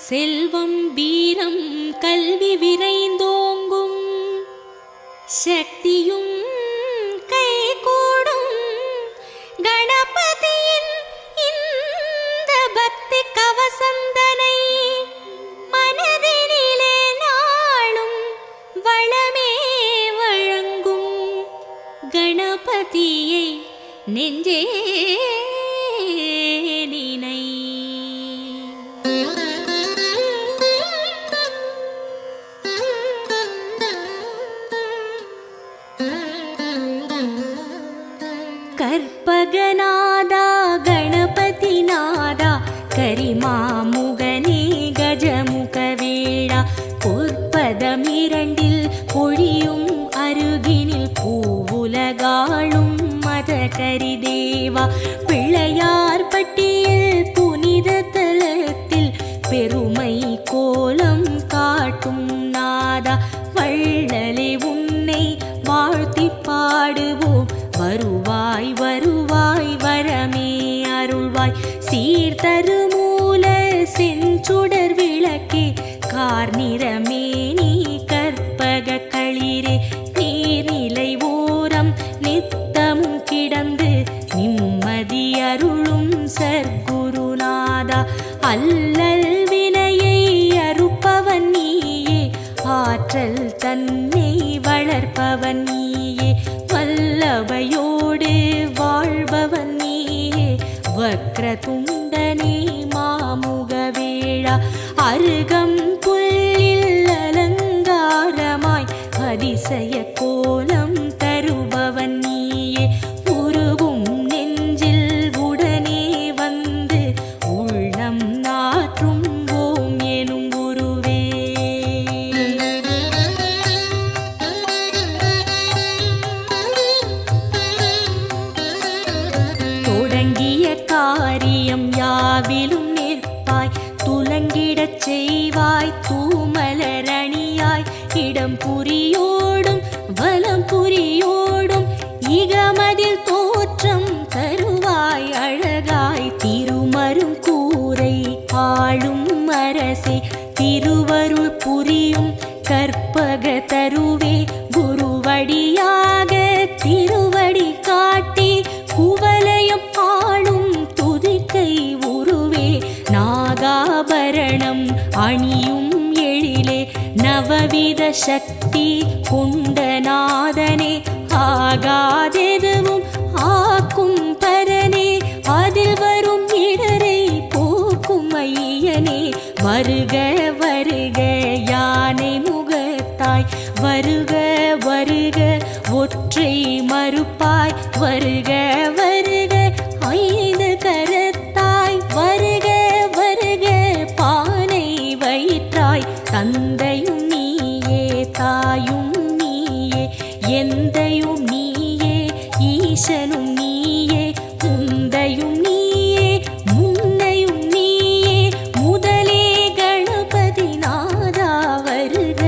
செல்வம் வீரம் கல்வி விரைந்தோங்கும் சக்தியும் கைகூடும் கணபதியின் இந்த பக்தி கவசந்தனை மனதினிலே நாளும் வளமே வழங்கும் கணபதியை நெஞ்சே நினை. கற்பகநாதா கணபதிநாதா கரிமாமுகனே கஜமுகவேளா பொற்பதமிரண்டில் பொழியும் அருகினில் பூவுலகாளும் மதகரிதேவா பிள்ளையார் பட்டியில் புனித தலத்தில் பெருமை கோலம் காட்டும் நாதா வள்ளலே உன்னை வாழ்த்தி பாடுவோம் வருவாய் வருவாய் வரமே அருள்வாய் சீர்தருமூல செஞ்சுடர் விளக்கே கார்நிறமே நீ கற்பக களிரே நீர்நிலை ஓரம் நித்தமும் கிடந்து நிம்மதி அருளும் சர்க்குருநாதா அல்லல் வினையை அறுப்பவன் நீயே ஆற்றல் தன்னை வளர்ப்பவன் நீயே வல்லவையோடு வாழ்பவன் நீயே வக்ரதுண்டனே மாமுகவேளா அருகம் புல்லில் அலங்காரமாய் அதிசய கோலம் தருபவன் நீயே உருகும் நெஞ்சில் உடனே வந்து உள்ளம் நாற்றும் ஓம் எனும் குருவே. தொடங்கிய காரியம் யாவிலும் நிற்பாய் துலங்கிடச் செய்வாய் தூமலரணியாய் இடம் புரியோடும் வலம் புரியோடும் இகமதில் தோற்றம் தருவாய் அழகாய் திருமரும் கூரை ஆளும் அரசே திருவருள் புரியும் கற்பக தருவே குருவடியாக திருவடி காட்டி குவலயம் ஆளும் துதிக்கை உருவே நாகாபரணம் அணியும் எழிலே நவவித சக்தி குண்டநாதனே ஆகாதெதுவும் ஆக்கும் பரனே அதில் வரும் இடரை போக்கும் ஐயனே வருக வருக யானை முகத்தாய் வருக வருக ஒற்றை மறுப்பாய் வருக வருக ஐந்து கரத்தாய் வருக வருக பானை வயிற்றாய் தந்தையும் நீயே தாயும் நீயே எந்தையும் நீயே ஈசனும் நீயே முந்தையும் நீயே முன்னையும் நீயே முதலே கணபதி நாதா வருக.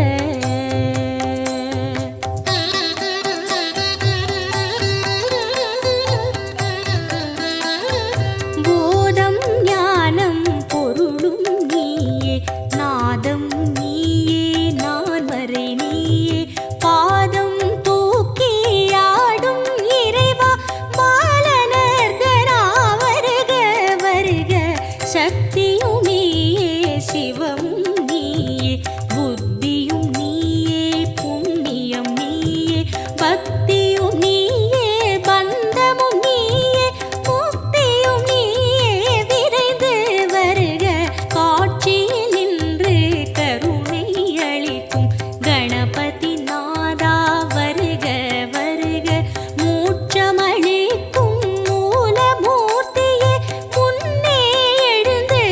போதம் ஞானம் பொருளும் நீயே நாதம் நீயே நான்மறை நீயே பாதம் தூக்கி ஆடும் இறைவா பாலனர்கனா வருக வருக சக்தியும் நீயே சிவமும் நீயே புத்தியும் நீயே புண்ணியம் நீயே பக்தியும் நீயே பந்தமும் நீயே முக்தியும் நீயே விரைந்து வருக காட்சியில் நின்று கருணை அளிக்கும் கணபதி நாதா வருக வருக மூச்சமளிக்கும் மூலமூர்த்தியே முன்னே எழுந்து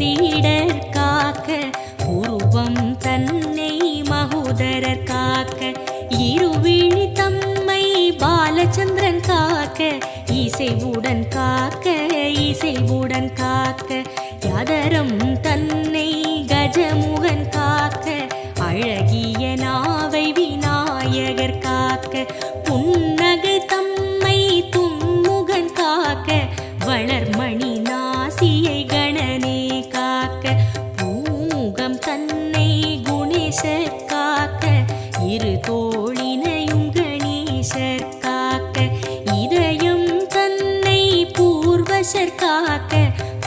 சீடர் காக்க உருவம் தன்னை மகோதரர் காக்க இருவிழி தம்மை பாலச்சந்திரன் காக்க இசைவுடன் காக்க இசைவுடன் காக்க யதரம் தன்னை கஜமுகன் காக்க அழகிய நாவை விநாயகர் காக்க புன்னகை தம்மை தும்முகன் காக்க வளர்மணி நாசியை கணனே காக்க பூமுகம் தன்னை குணேசர் காக்க இரு தோழினையும் கணேசர் காக்க இதயம் தன்னை பூர்வசர் காக்க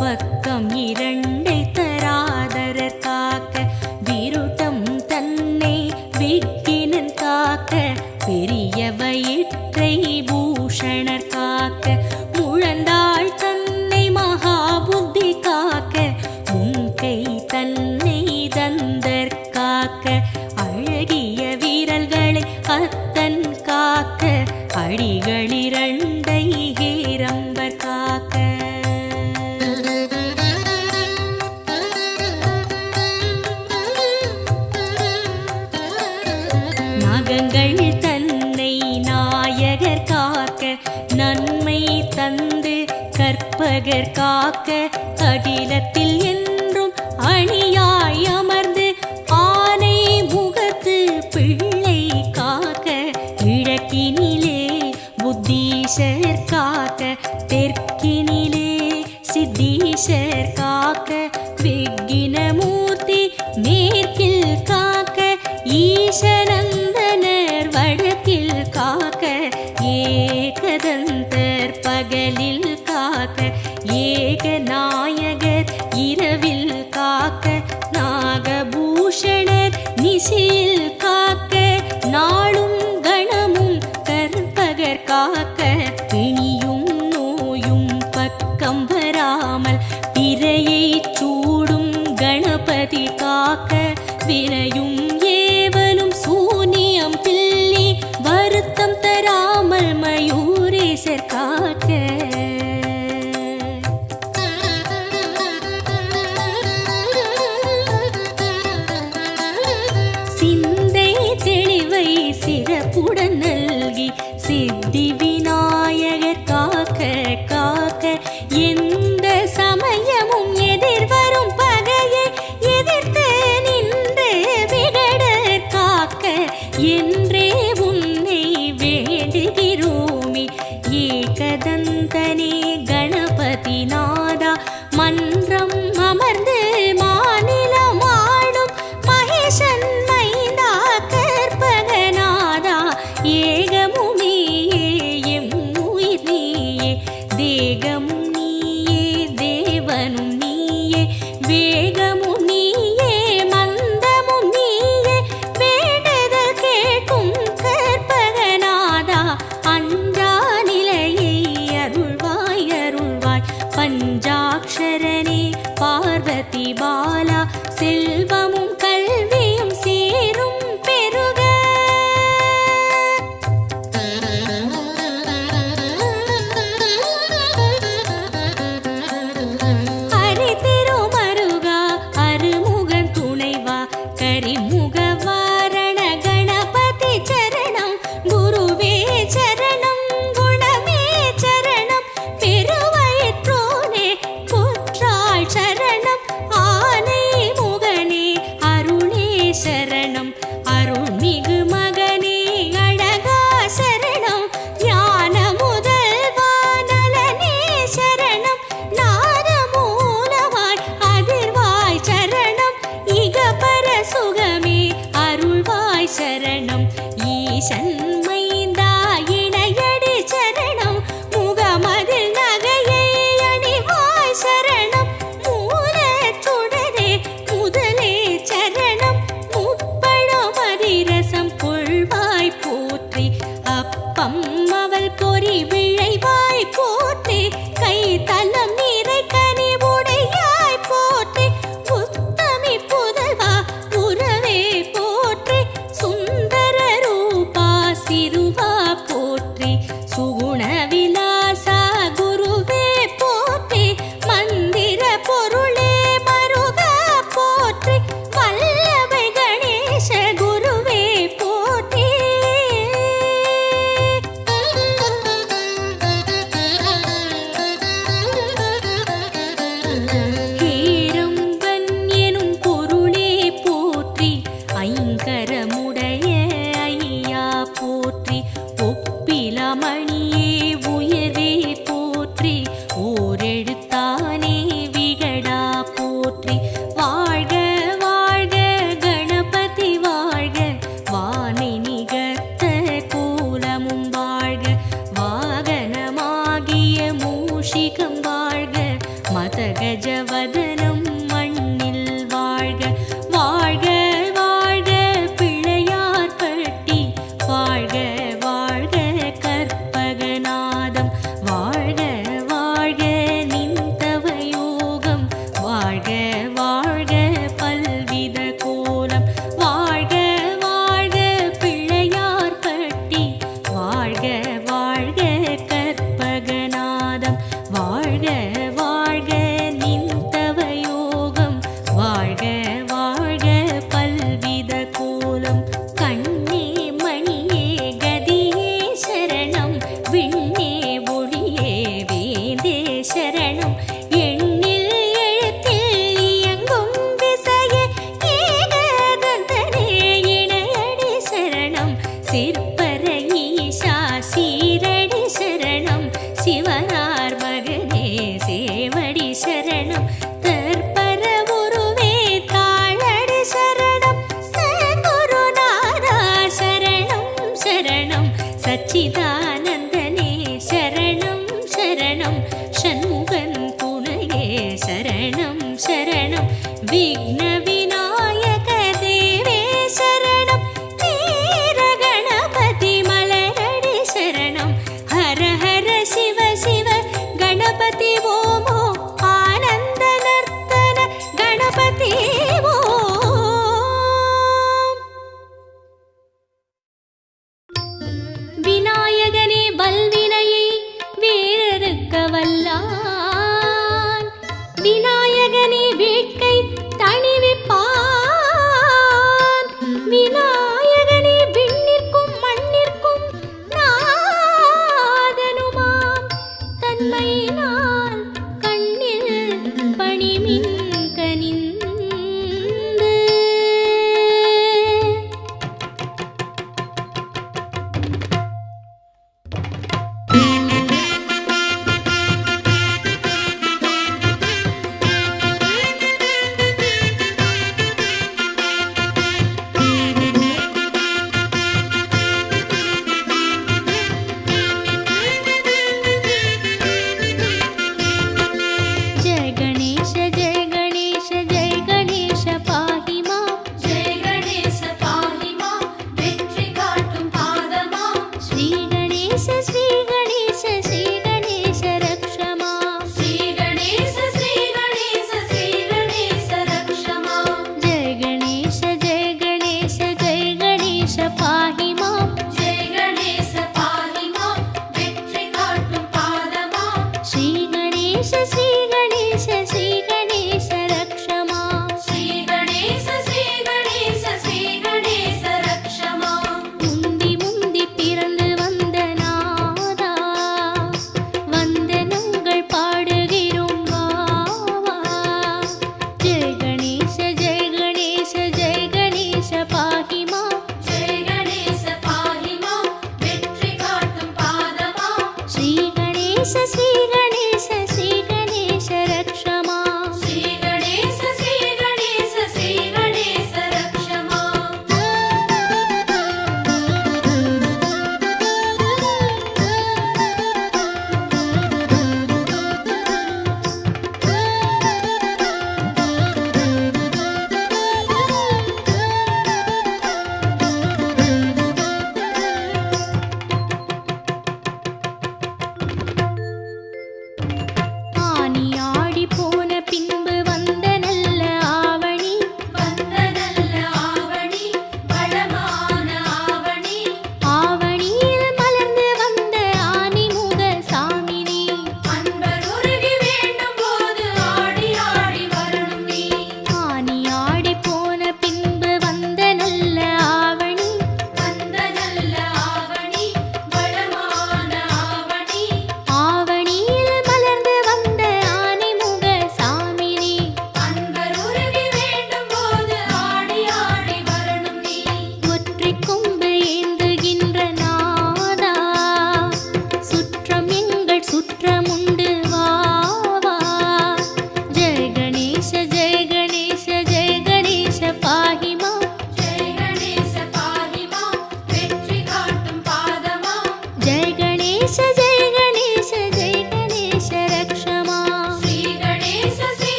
பக்கம் இரண்டை தராதரர் காக்க விருட்டம் தன்னை விக்கினன் காக்க பெரிய வயிற்றை பூஷணர் காக்க முழந்தாள் தன்னை மகாபுத்தி காக்க முன்கை தன்னை தந்தர் காக்க அழகிய வீரல்களை அத்தன் காக்க அடிகளிரண்டை ஹேரம்பர் காக்க நாகங்கள் தன்னை நாயகர் காக்க நன்மை தந்து கற்பகர் காக்க அகிலத்தில் என்றும் அணியாய் அமர்ந்து ஆனை முகத்து பிள்ளை காக்க கிழக்கினிலே புத்தீஷர் காக்க தெற்கினிலே சித்தீஷர் காக்க விக்கினமூர்த்தி மேற்கில் காக்க ஈசனந்தனர் வடக்கில் காக்க ஏகதந்தர் பகலில் காக்க ஏகநாயகர் இரவில் காக்க நாகபூஷணர் நிசியில் காக்க நாளும் கணமும் கற்பகர் காக்க பிணியும் நோயும் பக்கம் வராமல் பிறையை சூடும் கணபதி காக்க வினையும் ஏவலும் சூனியம் பில்லி வருத்தம் தராமல் மயூரேசர் காக்க சிந்தை தெளிவை சிறப்புடன் நல்கி சித்தி விநாயகர் காக்க காக்க எந்த சமயமும் எதிர்வரும் பகையை எதிர்த்து நின்று விகடர் காக்க என்றே உன்னை வேண்டுகிறோமே ஏகதந்தனே கணபதி நாதா மன்றம் அமர்ந்து மாநிலம் ஆடும் மகேசன் மைந்தா கற்பகநாதா ஏகமுமியே எம் உயிர் நீயே தேகமும் நீயே தேவனும் நீயே வேகமும் நீயே மந்தமும் நீயே வேண்டுதல் கேட்கும் கற்பகநாதா அஞ்சா நிலையை அருள்வாய் அருள்வாய் பஞ்சாட்சரனே பார்வதி பாலா செல்வமும் கல்வியும் சேரும் பெருக ஹரி திருமருகா அருமுகன் துணைவா கரிமுக வாரண கணபதி சரணம் குருவே சரணம் குணமே சரணம் பெருவயிற்றோனே புற்றாள் சரணம் ஆனை முகனே வதனம் மண்ணில் வாழ்க வாழ்க வாழ்க பிள்ளையார் பட்டி வாழ்க வாழ்க கற்பகநாதம் வாழ்க வாழ்க நின்றவயோகம் வாழ்க வாழ்க பல்வித கோலம் வாழ்க வாழ்க பிள்ளையார் பட்டி வாழ்க வாழ்க கற்பகநாதம் வாழ்க வாழ்க நின்றவயோகம் வாழ்க வாழ்க பல்வித கோலம் கண்ணே மணியே கதியே சரணம் விண்ணே ஒளியே வேந்தே சரணம் எண்ணில் எழுத்தில் இயங்கும் விசையே ஏகதந்தனே இணையடி சரணம் சிற்பர ஈசா சீரடி சரணம் சிவனார் மகனே சேவடி சரணம் தற்பர உருவே தாளடி சரணம் சத்குருநாதா சரணம் சரணம் சச்சிதானந்தனே சரணம் சரணம் ஷண்முகன் துணையே சரணம் சரணம் விக்ன விநாயக தேவே சரணம் வீர கணபதி மலரடி சரணம் ஹர ஹர சிவ சிவ கணபதி ஓமோ ஆனந்த நர்த்தன கணபதி ஓம் விநாயகனே வல்வினையை வேறறுக்க வல்லான் விநாயகனே வேட்கை தணிவிப்பான் விநாயகனே விண்ணிற்கும் மண்ணிற்கும் நாதனுமாம் தன்மையினால் கண்ணில் பணிமின் கனிந்து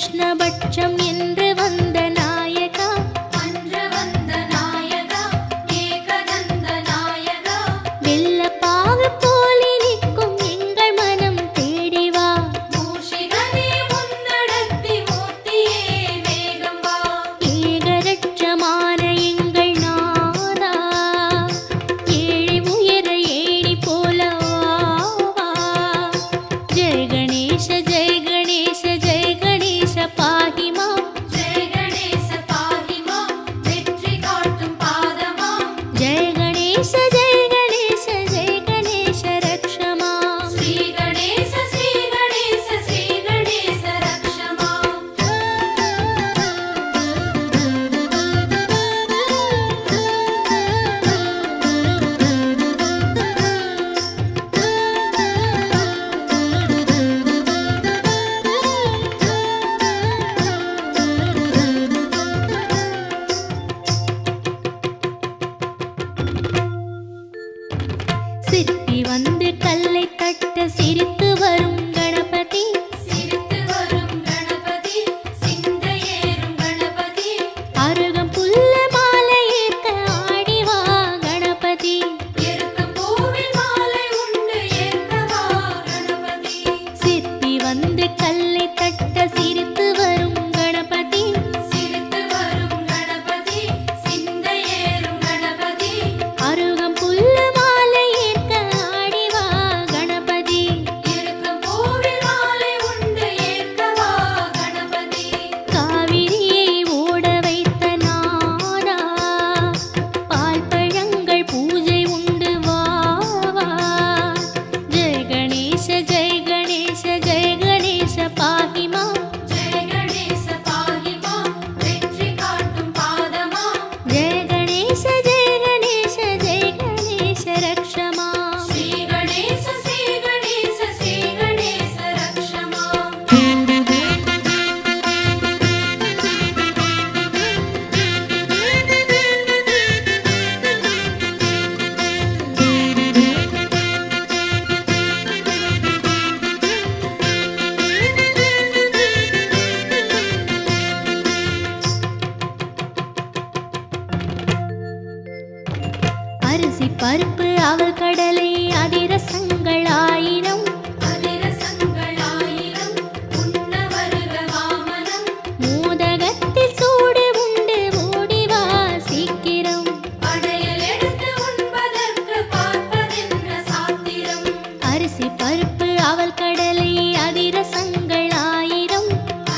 கிருஷ்ணபட்சம் என்று வந்த நாயகா, ஏகதந்த நாயகா, வெள்ளப்பாகு போலி நிற்கும் எங்கள் மனம் தேடிவா. மூஷிகனே முன்னடர்த்தி மூர்த்தியே வேகம் வா. ஏகரட்சமான எங்கள் நாதா, ஏழை உயர ஏணி போல வா. ஜெய கணேச ஜெய கணேச ஜெய கணேச பாஹிமா. ஜெய கணேச பாஹிமா, வெற்றி காட்டும் பாதமா. ஜெய கணேச ஜெய கணேச ஜெய கணேச ரக்ஷமா. ஸ்ரீ கணேச ஸ்ரீ கணேச ஸ்ரீ கணேச ரக்ஷமா. சிற்பி வந்து கல்லை தட்ட சிரித்து வரும் கணபதி. சிரித்து வரும் கணபதி, சிந்தையேறும் கணபதி. அருகம் புல்ல மாலை ஏற்க ஆடிவா கணபதி. எருக்கும் பூவில் மாலை உண்டு ஏற்கவா கணபதி. சிற்பி வந்து கல்லை தட்ட சிரித்து வரும் கணபதி. சிரித்து வரும் கணபதி, சிந்தையேறும் கணபதி. அருகம் புல்ல மாலை ஏற்க ஆடிவா கணபதி. எருக்கும் பூவில் மாலை உண்டு ஏற்கவா கணபதி. காவிரியை ஓட வைத்த நாதா, பால் பழங்கள் பூஜை உண்டு வாவா. ஜெய கணேச ஜெய கணேச ஜெய கணேச பாஹிமா. ஜெய கணேச பாஹிமா, வெற்றி காட்டும் பாதமா. ஜெய கணேச ஜெய கணேச ஜெய கணேச ரக்ஷமா. ஸ்ரீ கணேச ஸ்ரீ கணேச ஸ்ரீ கணேச ரக்ஷமா. அரிசி பருப்பு அவல் கடலை அதிரசங்கள் ஆயிரம். அதிரசங்கள் ஆயிரம், உண்ண வருக வாமனம். மோதகத்தில் சூடு உண்டு ஓடிவா சீக்கிரம். படையல் எடுத்து உண்பதற்கு பார்ப்பதென்ன சாத்திரம். அரிசி பருப்பு அவல் கடலை அதிரசங்கள் ஆயிரம்.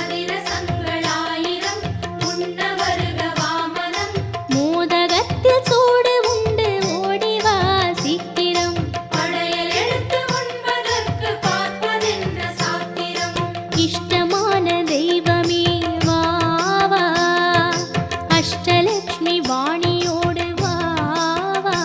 அதிரசங்கள் ஆயிரம், உண்ண வருக வாமனம். மோதகத்தில் சூடு உண்டு ஓடிவா சீக்கிரம். படையல் எடுத்து உண்பதற்கு பார்ப்பதென்ன சாத்திரம். இஷ்டமான தெய்வமே வாவா, அஷ்டலக்ஷ்மி வாணியோடு வாவா.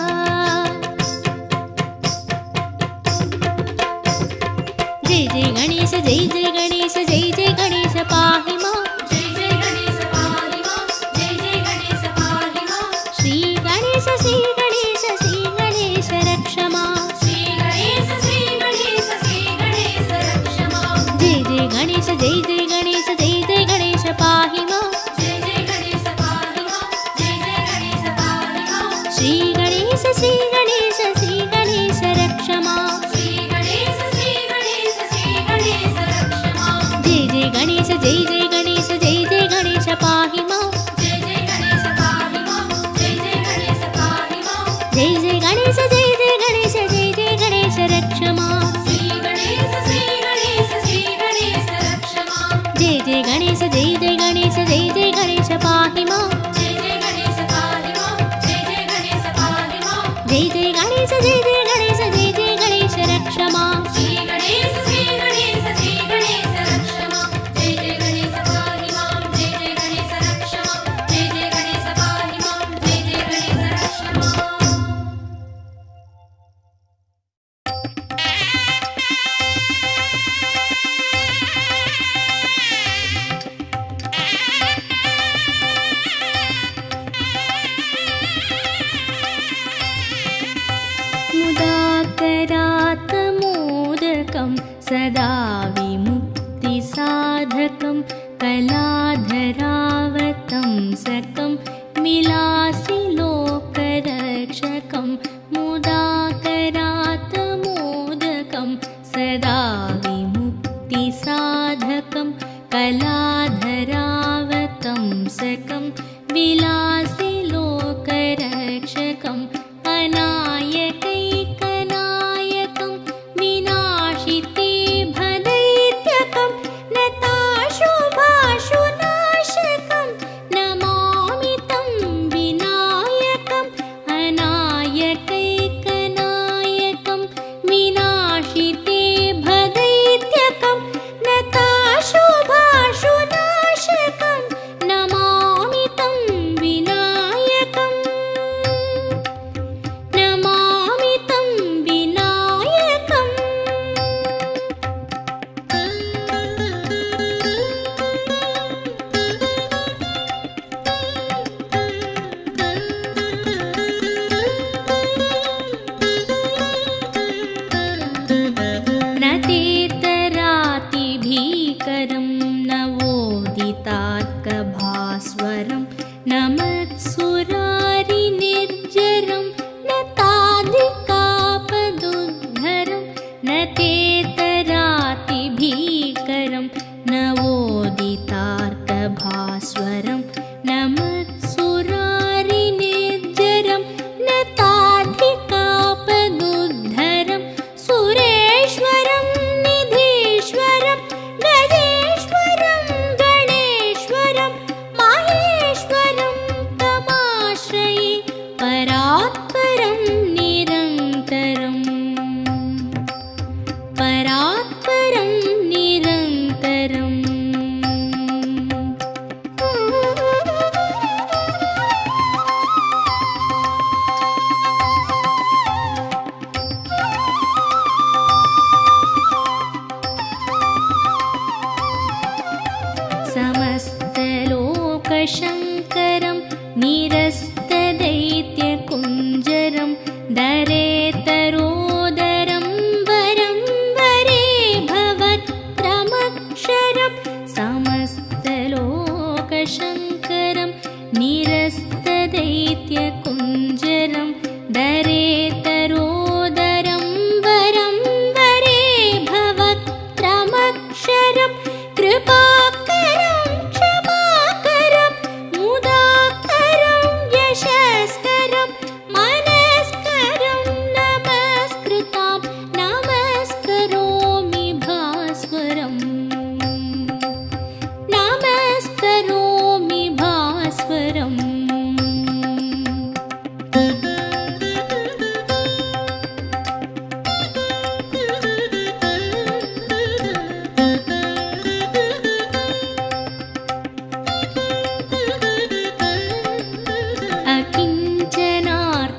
ஜெய ஜெய கணேச ஜெய ஜெய கணேச ஜெய ஜெய கணேச பாஹிமா. ஜெய ஜெய கணேச பாஹிமா, ஜெய ஜெய கணேச பாஹிமா. ஸ்ரீ கணேச ஸ்ரீ கணேச ஸ்ரீ கணேச ரக்ஷமா. ஸ்ரீ கணேச ஸ்ரீ கணேச ஸ்ரீ கணேச ரக்ஷமா. ஜெய ஜெய கணேச ஜெய ஜெய கணேச ஜெய ஜெய கணேச பாஹிமா. ஜெய ஜெய கணேச பாஹிமா, ஜெய ஜெய கணேச பாஹிமா. ஸ்ரீ கணேச ஸ்ரீ கணேச ஸ்ரீ கணேச ரக்ஷமா. ஸ்ரீ கணேச ஸ்ரீ கணேச ஸ்ரீ கணேச ரக்ஷமா. ஜெய ஜெய கணேச ஜெய ஜெய கணேச ஜெய ஜெய கணேச பாஹிமா. ஜெய ஜெய கணேச பாஹிமா, ஜெய ஜெய கணேச பாஹிமா. ஜெய ஜெய கணேச ஜெய ஜெய கணேச ஜெய ஜெய கணேச ரக்ஷமா. ஸ்ரீ கணேச ஸ்ரீ கணேச ஸ்ரீ கணேச ரக்ஷமா. ஜெய ஜெய கணேச ஜெய ஜெய கணேச ஜெய ஜெய கணேச பாஹிமா. ஜெய ஜெய கணேச பாஹிமா, ஜெய ஜெய கணேச பாஹிமா. ஜெய ஜெய கணேச ஜெய ஜெய கணேச ஜெய ஜெய கணேச ரக்ஷமா. ஸ்ரீ கணேச ஸ்ரீ கணேச ஸ்ரீ கணேச ரக்ஷமா. ஜெய ஜெய கணேச பாஹிமா, ஜெய ஜெய கணேச ரக்ஷமா. ஜெய ஜெய கணேச பாஹிமா, ஜெய ஜெய கணேச ரக்ஷமா. मुदाकरात्मोदकं सदा विमुक्तिसाधकं कलाधरावतं सकं विलासि लोकरक्षकं मुदाकरातमोदकं सदा विमुक्तिसाधकं कलाधरावतं सकं विलासि लोकरक्षकम् अनायकैकनायकं विनाशिते भदैत्यकं नताशुभाशुनाशकं नमामि तं विनायकम् अनायकैकनायकं विनाशिते भदैत्यकं नताशुभाशुनाशकं नमामि तं विनायकम् नमामि तं विनायकम् न तेतरातिभीकरं नवोदितात्कभास्वरं न मत्सुरारिनिर्जरं न ताधिकापदुद्धरं न तेतरातिभीकरं नवोदितार्कभास्वरं न मत्सुरारिनिर्जरं न ताधिकापदुद्धरं सुरेश्वरं निधीश्वरं गजेश्वरं गणेश्वरं माहेश्वरं तमाश्रये परात्परं निरन्तरं परात्परं निरन्तरम् समस्तलोकशङ्करं निरस्तदैत्यकुञ्जरं दरेतरोदरं वरं वरे भवत्रमक्षरं समस्तलोकशङ्करं निरस्तदैत्यकुञ्जरं दरेतरोदरं वरं वरे भवत्रमक्षरं कृपाकरं क्षमाकरं मुदाकरं यशस्करं मनस्करं नमस्कृतां नमस्करोमि भास्वरम् नमस्करोमि भास्वरम्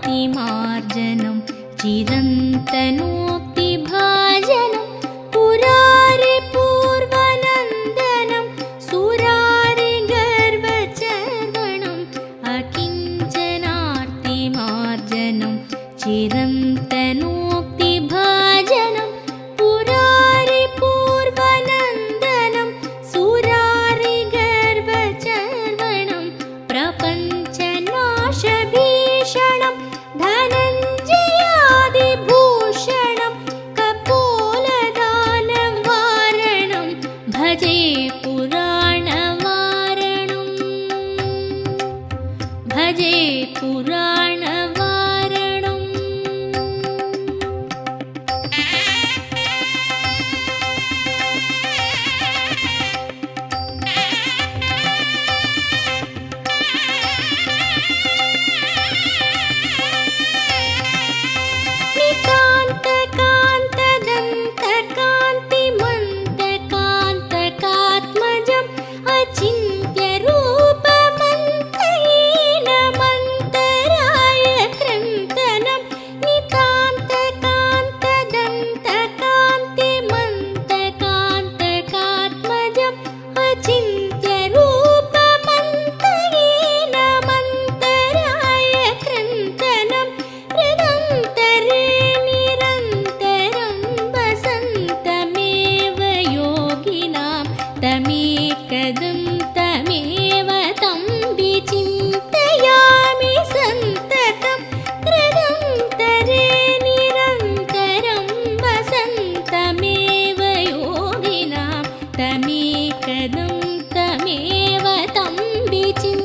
अकिञ्चनार्तिमार्जनं चिरन्तनोक्तिभाजनं पुरारिपूर्वनन्दनं सुरारिगर्वचर्वणम् अकिञ्चनार्तिमार्जनं चिरन्तनोक्तिभाजनं पुरारिपूर्वनन्दनं सुरारिगर्वचर्वणं प्रपञ्चनाशभीषणं धनञ्जयादिभूषणं कपोलदानवारणं भजे पुराणवारणं भजे पुराणवारणम् नितान्तकान्तदन्तकान्तिमन्तकान्तकात्मजम् अचिन्त्यरूपमन्तहीनमन्तरा एकदं तमेव तं विचिन्त्य